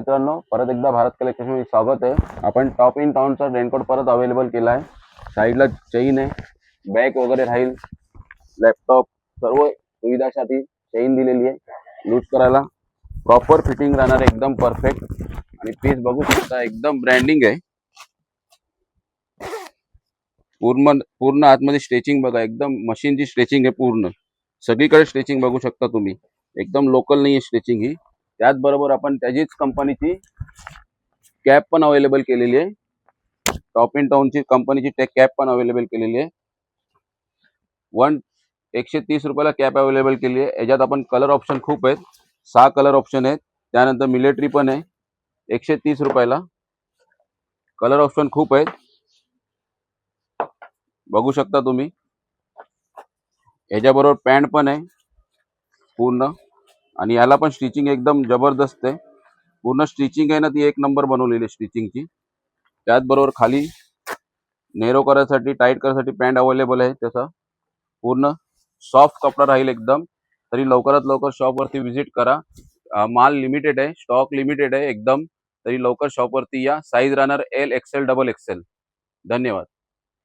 मित्रांनो, परत एकदा भारत कलेक्शन मध्ये स्वागत आहे। आपण टॉप इन टाउनचा रेनकोट परत अवेलेबल केला आहे। साईडला चेन आहे, बॅग वगैरे राहील, लॅपटॉप सर्व सुविधासाठी चेन दिलेली आहे। यूज करायला प्रॉपर फिटिंग राहणार, एकदम परफेक्ट। आणि पीस बघू शकता, एकदम ब्रँडिंग आहे। पूर्ण आतमध्ये स्ट्रेचिंग बघा, एकदम मशीनची स्ट्रेचिंग आहे। पूर्ण सगळीकडे स्ट्रेचिंग बघू शकता तुम्ही, एकदम लोकल नाही आहे स्ट्रेचिंग ही। त्याचबरोबर आपण त्याचीच कंपनीची कॅप पण अवेलेबल केलेली आहे। टॉप इन टाउनची कंपनीची कॅप पण अवेलेबल केलेली आहे। 130 रुपयाला कॅप अवेलेबल केली आहे। याच्यात आपण कलर ऑप्शन खूप आहेत, 6 कलर ऑप्शन आहेत। त्यानंतर मिलिटरी पण आहे 130 रुपयाला, कलर ऑप्शन खूप आहेत, बघू शकता तुम्ही। याच्याबरोबर पॅन्ट पण आहे पूर्ण, आणि याला पण स्टिचिंग एकदम जबरदस्त आहे। पूर्ण स्टिचिंग आहे ना, ती एक नंबर बनवलेली स्टिचिंगची। त्याचबरोबर खाली नेरो करायसाठी, टाईट करायसाठी पॅन्ट अवेलेबल आहे। त्याचा पूर्ण सॉफ्ट कपडा राहील एकदम। तरी लवकरात लवकर शॉपवरती व्हिजिट करा। माल लिमिटेड आहे, स्टॉक लिमिटेड आहे एकदम। तरी लवकर शॉपवरती या। साईज राहणार L XL XXL। धन्यवाद।